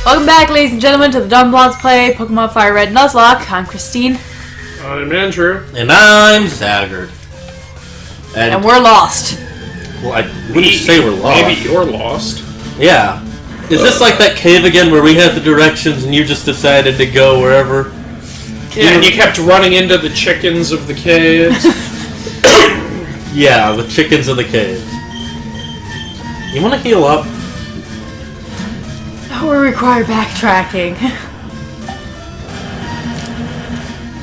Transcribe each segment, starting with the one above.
Welcome back, ladies and gentlemen, to the Dumb Blondes Play Pokemon Fire Red Nuzlocke. I'm Christine. I'm Andrew. And I'm Zaggard. And we're lost. Well, I wouldn't say we're lost. Maybe you're lost. Yeah. Is this like that cave again where we had the directions and you just decided to go wherever? Yeah, and you kept running into the chickens of the caves. Yeah, the chickens of the caves. You want to heal up? That will require backtracking.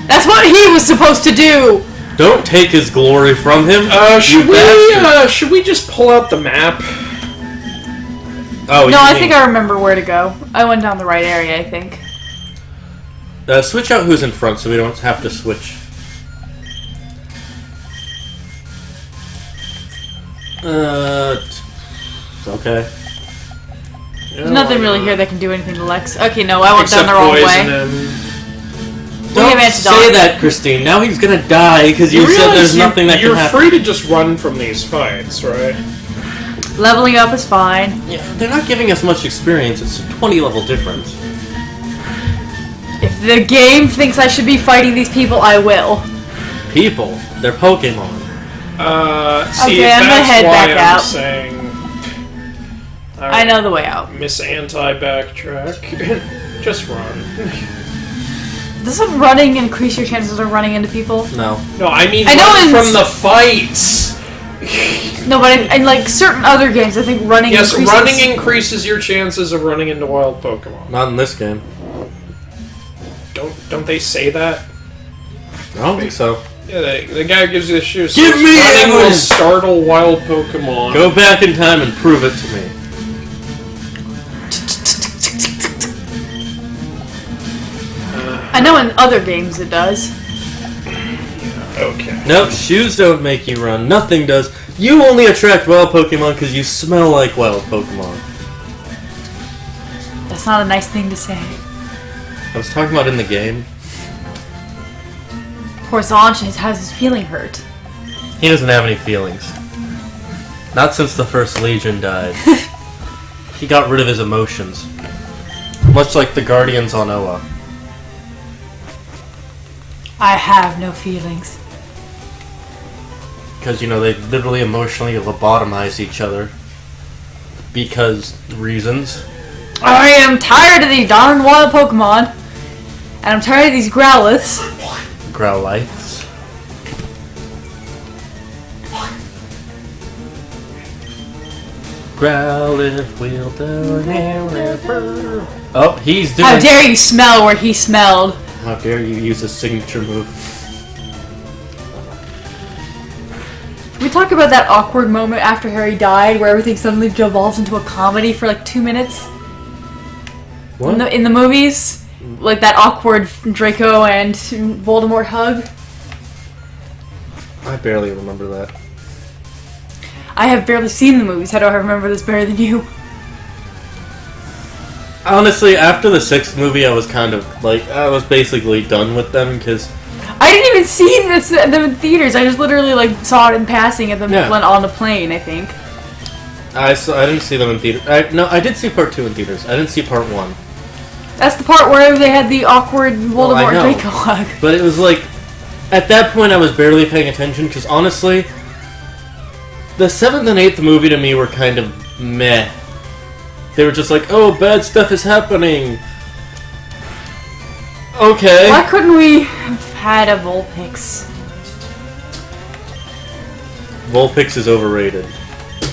That's what he was supposed to do! Don't take his glory from him. Should we just pull out the map? Oh, no, I think I remember where to go. I went down the right area, I think. Switch out who's in front so we don't have to switch. Okay. There's nothing really here that can do anything to Lex. Okay, no, I went down the wrong way. Don't say that, Christine. Now he's gonna die because you said there's nothing that can happen. You're free to just run from these fights, right? Leveling up is fine. Yeah, they're not giving us much experience. It's a 20 level difference. If the game thinks I should be fighting these people, I will. People? They're Pokemon. See, okay, I'm gonna head back out. Saying, I know the way out. Miss Anti-Backtrack. Just run. Doesn't running increase your chances of running into people? No. No, I mean from the fights. No, but in like certain other games, I think running increases... Yes, running increases your chances of running into wild Pokemon. Not in this game. Don't they say that? I don't think so. Yeah, the guy who gives you the shoes. Give me running will evidence! startle wild Pokemon. Go back in time and prove it to me. I know in other games it does. Okay. Nope, shoes don't make you run. Nothing does. You only attract wild Pokemon because you smell like wild Pokemon. That's not a nice thing to say. I was talking about in the game. Poor Zaunch has his feeling hurt. He doesn't have any feelings. Not since the first Legion died. He got rid of his emotions. Much like the Guardians on Oa. I have no feelings. Because, you know, they literally emotionally lobotomize each other. Because reasons. I am tired of these darn wild Pokemon. And I'm tired of these Growliths. Growlites. Growlithe will do. Oh, he's doing... How dare you smell where he smelled. How dare you use a signature move. Can we talk about that awkward moment after Harry died where everything suddenly devolves into a comedy for like 2 minutes? What? In the movies? Like that awkward Draco and Voldemort hug? I barely remember that. I have barely seen the movies. How do I remember this better than you? Honestly, after the 6th movie, I was kind of, like, I was basically done with them, because... I didn't even see them in theaters. I just literally, like, saw it in passing and then went on the plane, I think. I didn't see them in theaters. No, I did see part 2 in theaters. I didn't see part 1. That's the part where they had the awkward Voldemort Draco hug. But it was like, at that point I was barely paying attention, because honestly, the 7th and 8th movie to me were kind of meh. They were just like, oh, bad stuff is happening. Okay. Why couldn't we have had a Vulpix? Vulpix is overrated.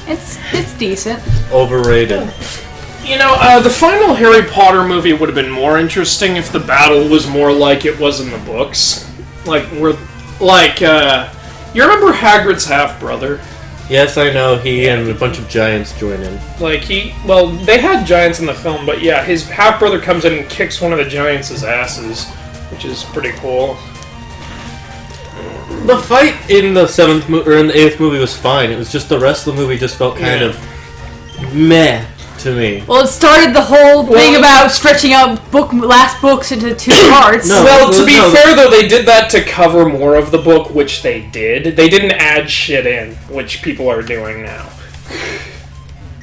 It's decent. Overrated. You know, the final Harry Potter movie would have been more interesting if the battle was more like it was in the books. You remember Hagrid's half-brother? Yes, I know, he and a bunch of giants join in. They had giants in the film, but yeah, his half-brother comes in and kicks one of the giants' asses, which is pretty cool. The fight in the 7th or in the 8th movie was fine, it was just the rest of the movie just felt kind of meh to me. Well, it started the whole thing about stretching out last books into 2 parts. To be fair, though, they did that to cover more of the book, which they did. They didn't add shit in, which people are doing now.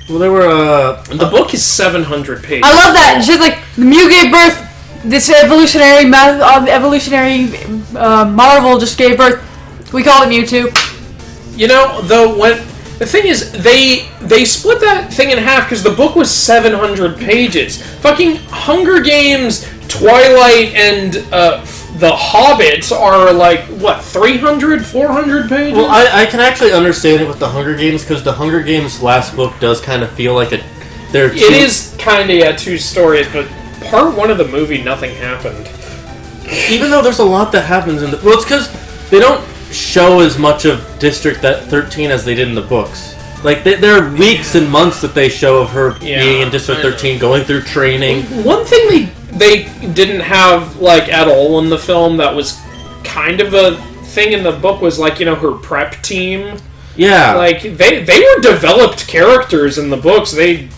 Well, there were, The book is 700 pages. I love that. She's like, the Mew gave birth. This evolutionary marvel just gave birth. We call it Mewtwo. You know, though, the thing is, they split that thing in half because the book was 700 pages. Fucking Hunger Games, Twilight, and The Hobbit are like, what, 300, 400 pages? Well, I can actually understand it with the Hunger Games, because the Hunger Games last book does kind of feel like it is kind of, two stories, but part one of the movie, nothing happened. Even though there's a lot that happens in the... Well, it's because they don't show as much of District 13 as they did in the books. Like, there are weeks and months that they show of her being in District 13, going through training. One thing they didn't have, like, at all in the film that was kind of a thing in the book was, like, you know, her prep team. Yeah. Like, they were developed characters in the books. They're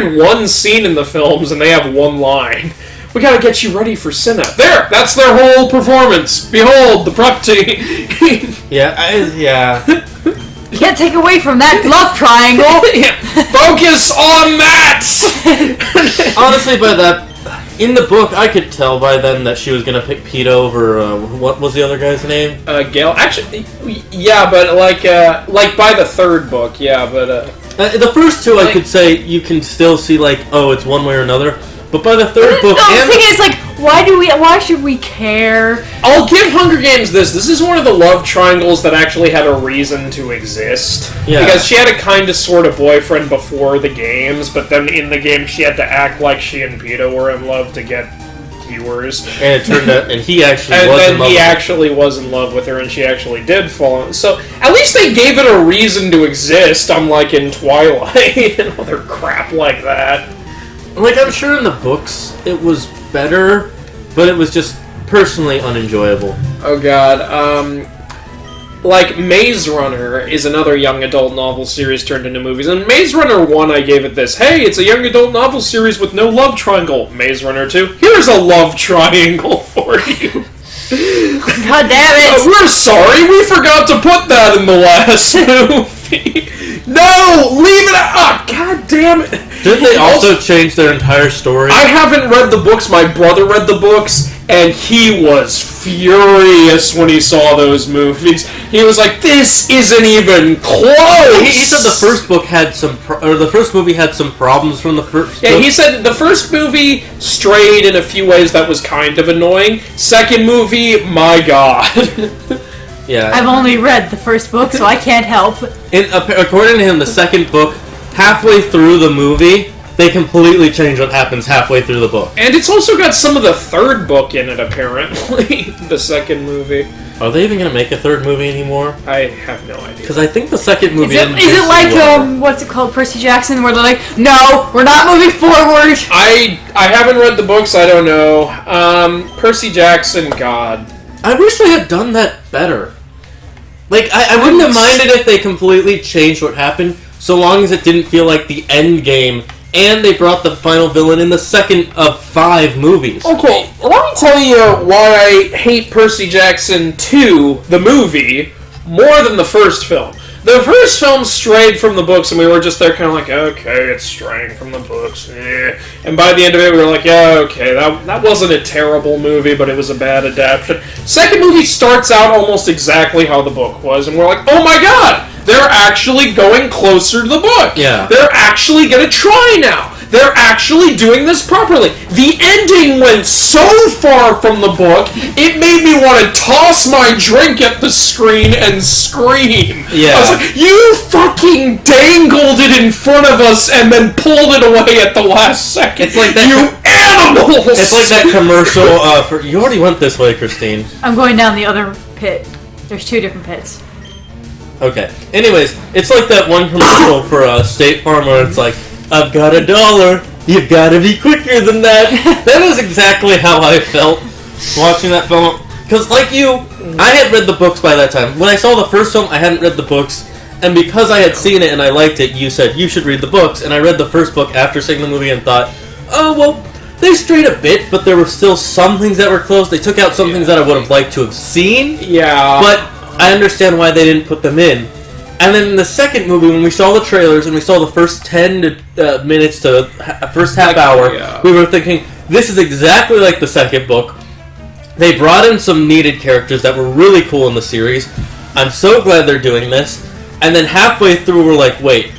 in one scene in the films, and they have one line. We gotta get you ready for Cinna. There! That's their whole performance! Behold, the prep team! Yeah. You can't take away from that love triangle. Focus on that! Honestly, by that... In the book, I could tell by then that she was gonna pick Pete over, what was the other guy's name? Gale. Actually, yeah, but like by the third book, yeah, but, the first two, I could say, you can still see, like, oh, it's one way or another. But by the third book, the thing is, like, why should we care? I'll give Hunger Games this. This is one of the love triangles that actually had a reason to exist. Yeah. Because she had a kind of sort of boyfriend before the games, but then in the game she had to act like she and Peeta were in love to get viewers. And it turned out, and he actually and was then in love he with her. actually was in love with her, and she actually did fall in. So at least they gave it a reason to exist, unlike in Twilight and other crap like that. Like, I'm sure in the books it was better, but it was just personally unenjoyable. Oh god, like Maze Runner is another young adult novel series turned into movies, and Maze Runner 1 I gave it this, hey, it's a young adult novel series with no love triangle. Maze Runner 2, here's a love triangle for you. God damn it! We're sorry, we forgot to put that in the last movie. No, leave it out. Oh, god damn it. Didn't they also change their entire story? I haven't read the books. My brother read the books, and he was furious when he saw those movies. He was like, "This isn't even close." He said the first book had the first movie had some problems from the first. Yeah, book. he said the first movie strayed in a few ways that was kind of annoying. Second movie, my god. Yeah. I've only read the first book, so I can't help. According to him, the second book, halfway through the movie, they completely change what happens halfway through the book. And it's also got some of the third book in it, apparently. The second movie. Are they even going to make a third movie anymore? I have no idea. Because I think the second movie... Is it like, what's it called, Percy Jackson, where they're like, no, we're not moving forward? I haven't read the books, I don't know. Percy Jackson, god. I wish they had done that better. Like, I wouldn't have minded if they completely changed what happened, so long as it didn't feel like the end game, and they brought the final villain in the second of 5 movies. Okay, let me tell you why I hate Percy Jackson 2, the movie, more than the first film. The first film strayed from the books, and we were just there kind of like, okay, it's straying from the books. Eh. And by the end of it, we were like, yeah, okay, that wasn't a terrible movie, but it was a bad adaptation. Second movie starts out almost exactly how the book was, and we're like, oh my god, they're actually going closer to the book. Yeah. They're actually going to try now. They're actually doing this properly. The ending went so far from the book, it made me want to toss my drink at the screen and scream. Yeah. I was like, you fucking dangled it in front of us and then pulled it away at the last second. It's like that. You animals! It's like that commercial for... You already went this way, Christine. I'm going down the other pit. There's 2 different pits. Okay. Anyways, it's like that one commercial for State Farm where it's like, I've got $1. You've got to be quicker than that. That is exactly how I felt watching that film. Because, like you, I had read the books by that time. When I saw the first film, I hadn't read the books. And because I had seen it and I liked it, you said, you should read the books. And I read the first book after seeing the movie and thought, oh, well, they strayed a bit, but there were still some things that were close. They took out some things that I would have liked to have seen. Yeah. But I understand why they didn't put them in. And then in the second movie, when we saw the trailers and we saw the first 10 minutes to first half hour, we were thinking, this is exactly like the second book. They brought in some needed characters that were really cool in the series. I'm so glad they're doing this. And then halfway through, we're like, wait,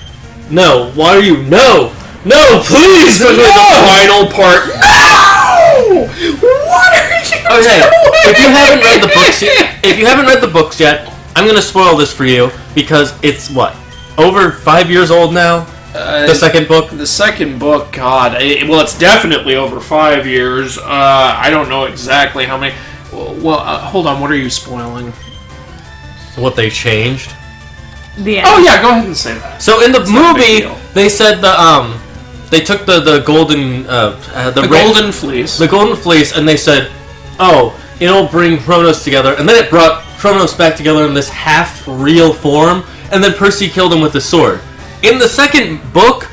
no, why are you, no, please, no! The final part, no! What are you okay, doing? if you haven't read the books yet, I'm going to spoil this for you, because it's, what, over 5 years old now? The second book? The second book, God. Well, it's definitely over 5 years. I don't know exactly how many. Well, hold on, what are you spoiling? What they changed? The end. Oh, yeah, go ahead and say that. So in the movie, they said they took the golden... golden fleece. The golden fleece, and they said, oh, it'll bring Kronos together, and then it brought Kronos back together in this half-real form, and then Percy killed him with the sword. In the second book,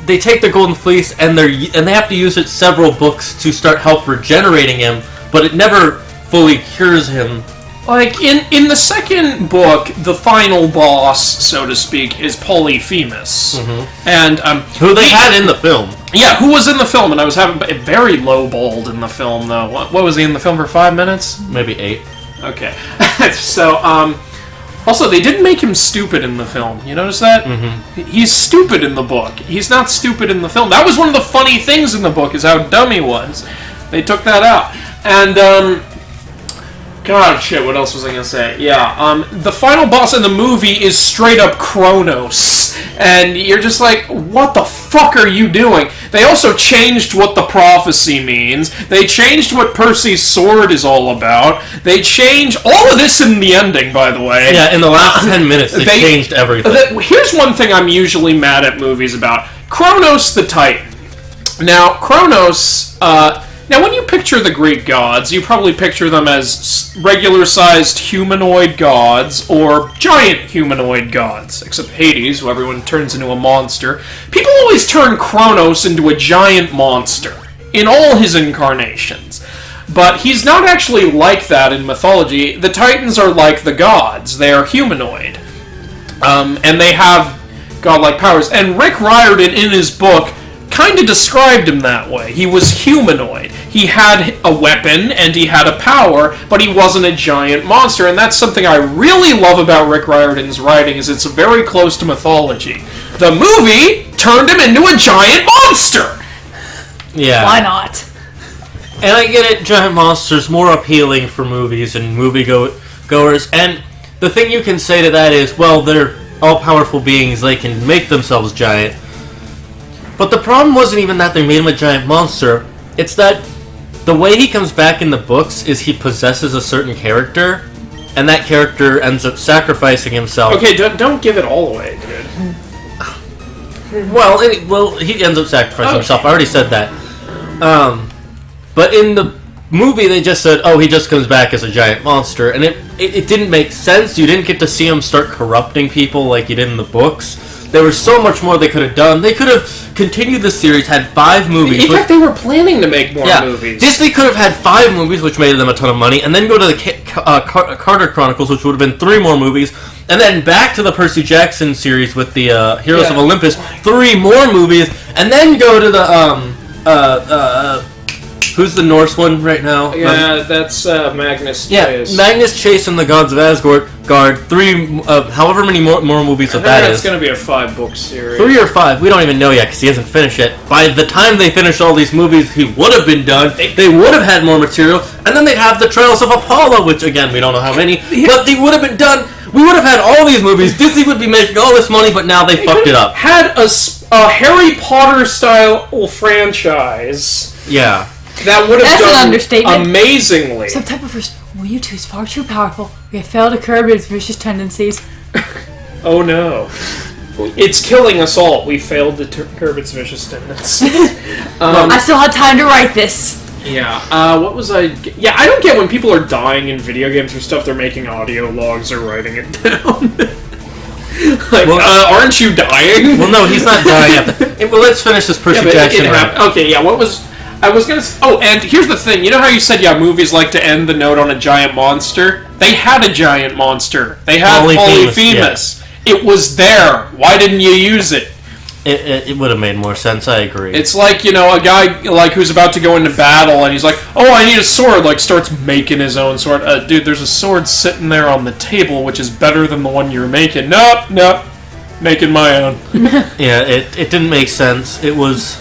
they take the golden fleece, and they have to use it several books to start help regenerating him, but it never fully cures him. Like, in the second book, the final boss, so to speak, is Polyphemus. Mm-hmm. And, who they had in the film. Yeah, who was in the film, and I was having very low-balled in the film, though. What was he in the film for, 5 minutes? Maybe 8. Okay. So, also, they didn't make him stupid in the film. You notice that? Mm-hmm. He's stupid in the book. He's not stupid in the film. That was one of the funny things in the book, is how dumb he was. They took that out. And, God, shit, what else was I gonna say? Yeah, the final boss in the movie is straight up Kronos. And you're just like, what the fuck are you doing? They also changed what the prophecy means. They changed what Percy's sword is all about. They changed all of this in the ending, by the way. Yeah, in the last 10 minutes, they changed everything. Here's one thing I'm usually mad at movies about. Kronos the Titan. Now, Kronos, now, when you picture the Greek gods, you probably picture them as regular-sized humanoid gods or giant humanoid gods, except Hades, who everyone turns into a monster. People always turn Kronos into a giant monster in all his incarnations. But he's not actually like that in mythology. The Titans are like the gods. They are humanoid. And they have godlike powers. And Rick Riordan, in his book, kind of described him that way. He was humanoid. He had a weapon and he had a power, but he wasn't a giant monster. And that's something I really love about Rick Riordan's writing, is it's very close to mythology. The movie turned him into a giant monster! Yeah. Why not? And I get it, giant monsters more appealing for movies and movie-goers. And the thing you can say to that is, well, they're all-powerful beings. They can make themselves giant. But the problem wasn't even that they made him a giant monster. It's that the way he comes back in the books is he possesses a certain character, and that character ends up sacrificing himself. Okay, don't give it all away, dude. Well, he ends up sacrificing himself. I already said that. But in the movie, they just said, oh, he just comes back as a giant monster, and it didn't make sense. You didn't get to see him start corrupting people like you did in the books. There was so much more they could have done. They could have continued the series, had 5 movies. In fact, they were planning to make more movies. Disney could have had 5 movies, which made them a ton of money, and then go to the Carter Chronicles, which would have been 3 more movies, and then back to the Percy Jackson series with the Heroes of Olympus, 3 more movies, and then go to the who's the Norse one right now? Yeah, that's Magnus Chase. Yeah, Magnus Chase and the Gods of Asgard. 3, however many more movies of that is. It's going to be a 5-book series. 3 or 5, we don't even know yet because he hasn't finished it. By the time they finish all these movies, he would have been done. They would have had more material, and then they'd have the Trials of Apollo, which again we don't know how many, but they would have been done. We would have had all these movies. Disney would be making all this money, but now they fucked it up. Had a Harry Potter style franchise. Yeah. That would have That's done an understatement. Amazingly. Some type of Mewtwo is far too powerful. We have failed to curb its vicious tendencies. Oh no. It's killing us all. We failed to curb its vicious tendencies. I still had time to write this. Yeah, what was I... Yeah, I don't get when people are dying in video games or stuff, they're making audio logs or writing it down. Like, aren't you dying? Well, no, he's not dying yet. Well, let's finish this Percy Jackson. Okay, yeah, what was... I was gonna say... Oh, and here's the thing. You know how you said, movies like to end the note on a giant monster? They had a giant monster. They had Polyphemus. It was there. Why didn't you use it? It would have made more sense, I agree. It's like, a guy, who's about to go into battle, and he's like, oh, I need a sword, starts making his own sword. Dude, there's a sword sitting there on the table, which is better than the one you're making. Nope, making my own. Yeah, it didn't make sense. It was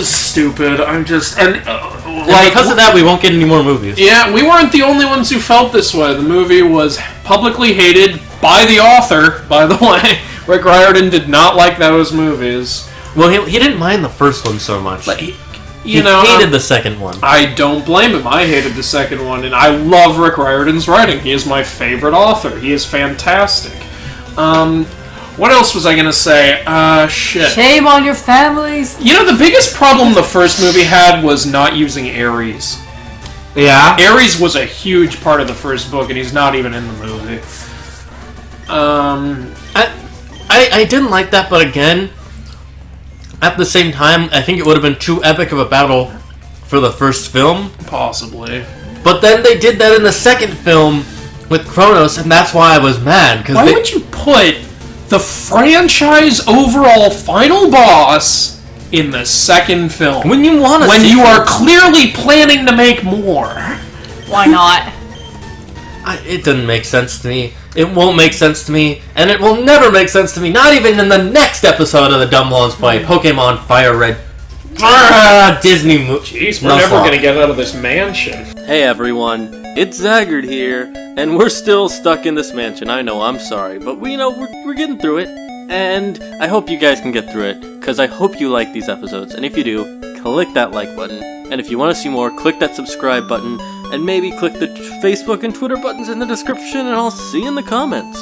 stupid. because of that, we won't get any more movies. Yeah, we weren't the only ones who felt this way. The movie was publicly hated by the author, by the way. Rick Riordan did not like those movies. Well, he didn't mind the first one so much. But he hated the second one. I don't blame him. I hated the second one, and I love Rick Riordan's writing. He is my favorite author. He is fantastic. What else was I going to say? Shit. Shame on your families. The biggest problem the first movie had was not using Ares. Yeah? Ares was a huge part of the first book, and he's not even in the movie. I didn't like that, but again, at the same time, I think it would have been too epic of a battle for the first film. Possibly. But then they did that in the second film with Kronos, and that's why I was mad. Why would you put the franchise overall final boss in the second film? When you want to When you are clearly planning to make more. Why not? It didn't make sense to me. It won't make sense to me, and it will never make sense to me, not even in the next episode of the Dumb Loans Play Pokemon Fire Red Disney movie. Jeez, we're never going to get out of this mansion. Hey everyone, it's Zaggard here, and we're still stuck in this mansion. I know, I'm sorry, but we're getting through it, and I hope you guys can get through it, because I hope you like these episodes, and if you do, click that like button, and if you want to see more, click that subscribe button, and maybe click the Facebook and Twitter buttons in the description, and I'll see you in the comments.